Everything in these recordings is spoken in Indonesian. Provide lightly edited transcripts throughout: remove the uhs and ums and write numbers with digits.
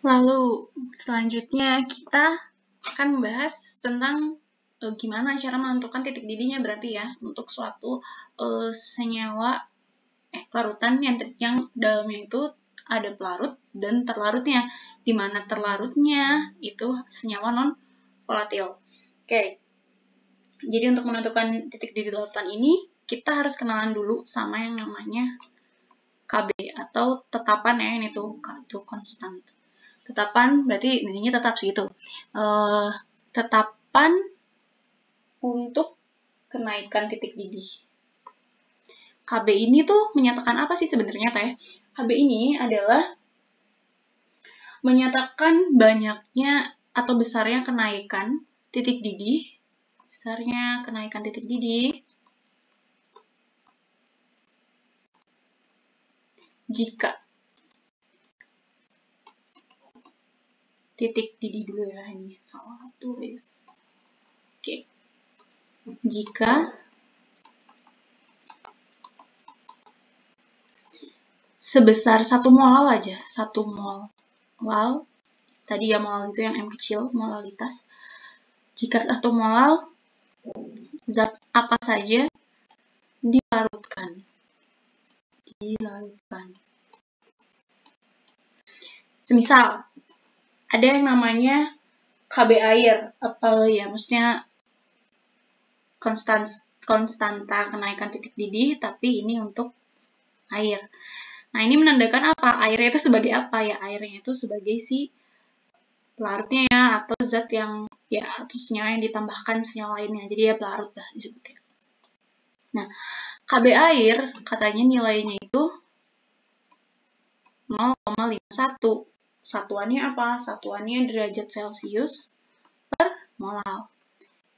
Lalu selanjutnya kita akan membahas tentang gimana cara menentukan titik didihnya berarti ya untuk suatu senyawa larutan yang dalamnya itu ada pelarut dan terlarutnya, di mana terlarutnya itu senyawa non volatil. Oke. Jadi untuk menentukan titik didih larutan ini kita harus kenalan dulu sama yang namanya KB atau tetapan ya, ini tuh konstan. Tetapan berarti nilainya tetap segitu. Tetapan untuk kenaikan titik didih. KB ini tuh menyatakan apa sih sebenarnya teh? KB ini adalah menyatakan banyaknya atau besarnya kenaikan titik didih, jika titik didih dulu ya, ini salah tulis. Oke. Jika sebesar 1 molal aja, 1 molal, tadi ya molal itu yang M kecil, molalitas. Jika 1 molal zat apa saja dilarutkan. Semisal ada yang namanya KB air, apa ya, maksudnya konstanta kenaikan titik didih, tapi ini untuk air. Nah, ini menandakan apa? Airnya itu sebagai apa ya? Airnya itu sebagai si pelarutnya ya, atau zat yang ya, atau senyawa yang ditambahkan senyawa lainnya. Jadi ya pelarut lah disebutnya. Nah, KB air katanya nilainya itu 0,51. Satuannya apa? Satuannya derajat Celcius per molal.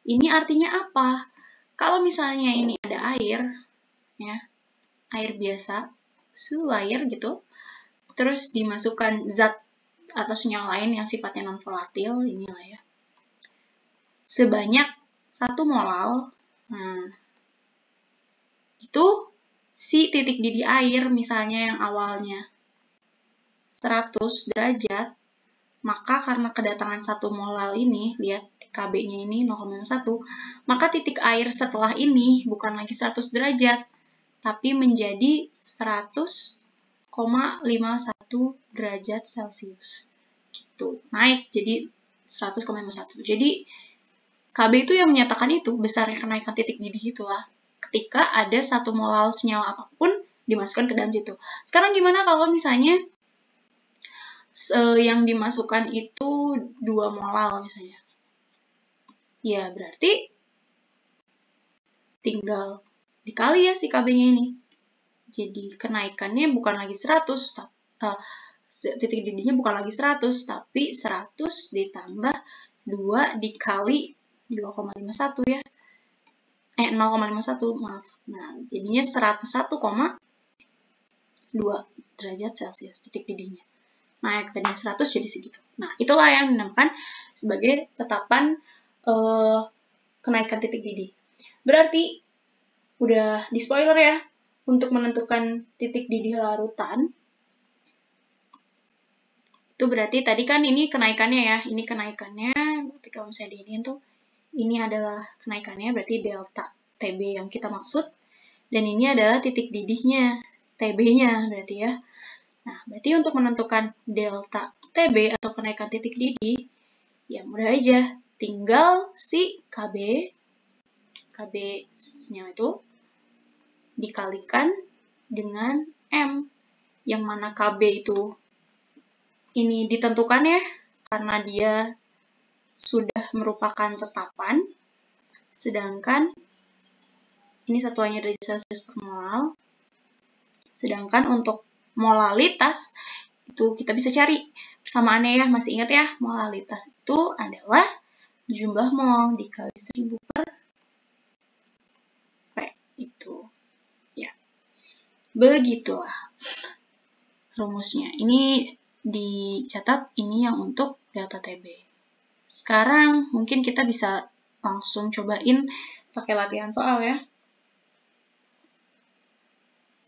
Ini artinya apa? Kalau misalnya ini ada air, ya, air biasa, air gitu, terus dimasukkan zat atau senyawa lain yang sifatnya non volatil, inilah ya, sebanyak 1 molal, nah, itu si titik didih air misalnya yang awalnya 100 derajat, maka karena kedatangan 1 molal ini, lihat KB-nya ini 0,1, maka titik air setelah ini bukan lagi 100 derajat, tapi menjadi 100,51 derajat Celcius. Gitu. Naik jadi 100,51. Jadi KB itu yang menyatakan itu besarnya kenaikan titik didih itulah ketika ada 1 molal senyawa apapun dimasukkan ke dalam situ. Sekarang gimana kalau misalnya yang dimasukkan itu 2 molal misalnya? Ya berarti tinggal dikali ya si KB-nya ini. Jadi kenaikannya bukan lagi 100, titik didihnya bukan lagi 100, tapi 100 ditambah 2 dikali 2,51 ya. 0,51, maaf. Nah, jadinya 101,2 derajat Celcius titik didihnya. Naik tadinya 100 jadi segitu. Nah, itulah yang dinamakan sebagai tetapan kenaikan titik didih. Berarti udah di spoiler ya, untuk menentukan titik didih larutan. Itu berarti tadi kan ini kenaikannya ya, ini kenaikannya, berarti kalau misalnya diinin tuh, ini adalah kenaikannya, berarti delta TB yang kita maksud, dan ini adalah titik didihnya, TB-nya berarti ya. Nah, berarti untuk menentukan delta TB atau kenaikan titik didih, ya mudah aja, tinggal si KB-nya itu dikalikan dengan M, yang mana KB itu ini ditentukan ya, karena dia sudah merupakan tetapan, sedangkan ini satuannya derajat Celcius per molal, sedangkan untuk molalitas itu kita bisa cari persamaannya ya, masih ingat ya, molalitas itu adalah jumlah mol dikali 1000 per P, itu ya. Begitulah rumusnya. Ini dicatat, ini yang untuk delta TB. Sekarang mungkin kita bisa langsung cobain pakai latihan soal ya.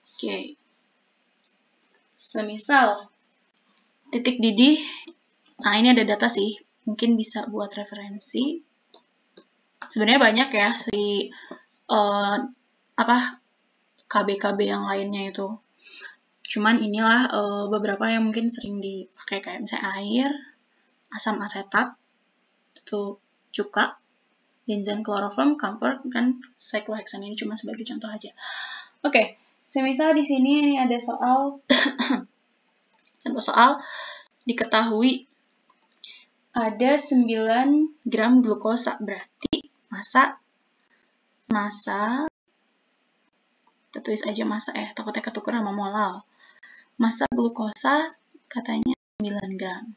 Oke. Semisal titik didih Nah, ini ada data sih, mungkin bisa buat referensi. Sebenarnya banyak ya si KB-KB yang lainnya itu. Cuman inilah beberapa yang mungkin sering dipakai, kayak misalnya air, asam asetat, itu cuka, benzen, kloroform, camphor, dan cyclohexane. Ini cuma sebagai contoh aja. Oke, semisal di sini ada soal contoh soal diketahui ada 9 gram glukosa, berarti massa kita tulis aja massa ya, takutnya ketukeran sama molal. Massa glukosa katanya 9 gram.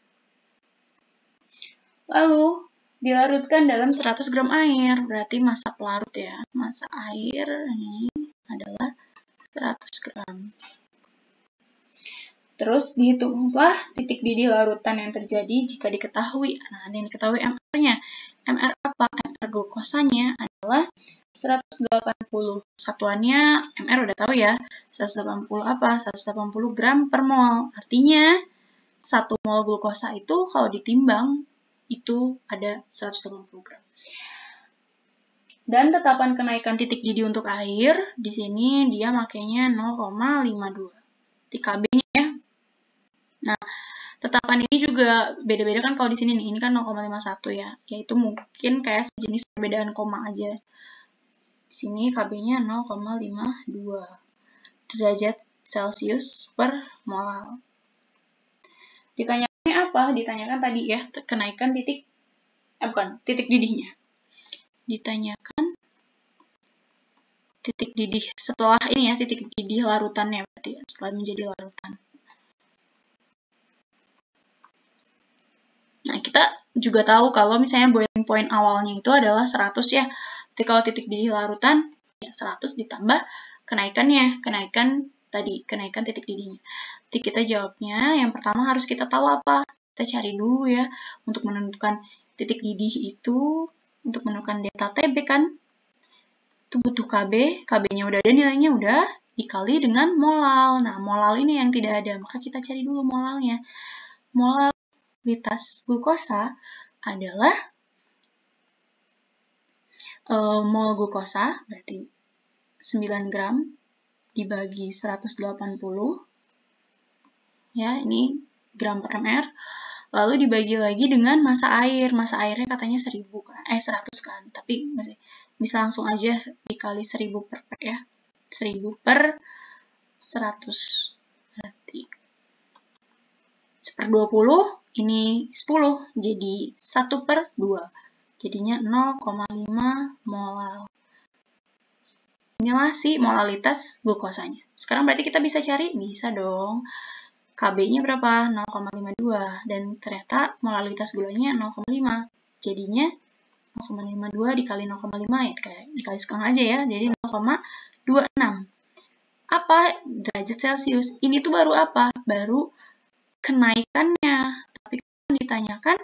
Lalu dilarutkan dalam 100 gram air, berarti massa pelarut ya. Massa air ini adalah 100 gram. Terus dihitunglah titik didih larutan yang terjadi jika diketahui. Nah, yang diketahui MR-nya. MR apa? MR glukosanya adalah 180. Satuannya MR udah tahu ya. 180 apa? 180 gram per mol. Artinya 1 mol glukosa itu kalau ditimbang itu ada 180 gram. Dan tetapan kenaikan titik didih untuk air, di sini dia makainya 0,52. TKB-nya ya. Nah, tetapan ini juga beda-beda kan kalau di sini nih. Ini kan 0,51 ya. Yaitu mungkin kayak sejenis perbedaan koma aja. Di sini KB-nya 0,52 derajat Celcius per mol. Ditanyakan apa? Ditanyakan tadi ya, kenaikan titik didihnya. Ditanyakan titik didih setelah ini ya, titik didih larutannya berarti setelah menjadi larutan. Nah, kita juga tahu kalau misalnya boiling point awalnya itu adalah 100 ya. Jadi kalau titik didih larutan ya 100 ditambah kenaikan titik didihnya. Jadi kita jawabnya yang pertama harus kita tahu apa? Kita cari dulu ya untuk menentukan titik didih itu, untuk menentukan delta TB kan. Itu butuh KB, KB-nya udah ada, nilainya udah, dikali dengan molal. Nah, molal ini yang tidak ada, maka kita cari dulu molalnya. Molalitas glukosa adalah mol glukosa, berarti 9 gram dibagi 180, ya, ini gram per mr, lalu dibagi lagi dengan massa air. Massa airnya katanya 100 kan, tapi bisa langsung aja dikali 1000 per ya, 1000 per 100, berarti 1/20, ini 10, jadi 1/2, jadinya 0,5 molal. Inilah si molalitas glukosanya. Sekarang berarti kita bisa cari? Bisa dong. KB-nya berapa? 0,52. Dan ternyata molalitas gulanya 0,5. Jadinya 0,52 dikali 0,5 ya, dikali sekang aja ya. Jadi 0,26. Apa? Derajat Celcius. Ini tuh baru apa? Baru kenaikannya. Tapi yang ditanyakan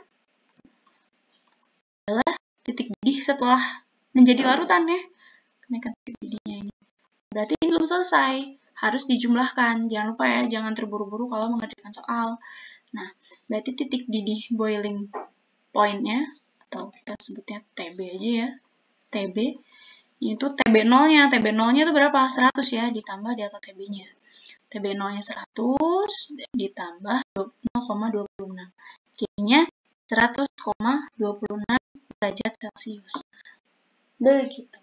adalah titik didih setelah menjadi larutan ya. Kenaikan titik didihnya ini. Berarti ini belum selesai. Harus dijumlahkan. Jangan lupa ya, jangan terburu-buru kalau mengerjakan soal. Nah, berarti titik didih boiling point-nya, atau kita sebutnya TB aja ya. TB, itu TB0-nya. TB0-nya itu berapa? 100 ya, ditambah delta TB-nya. TB0-nya 100, ditambah 0,26. Jadinya 100,26 derajat Celcius. Begitu.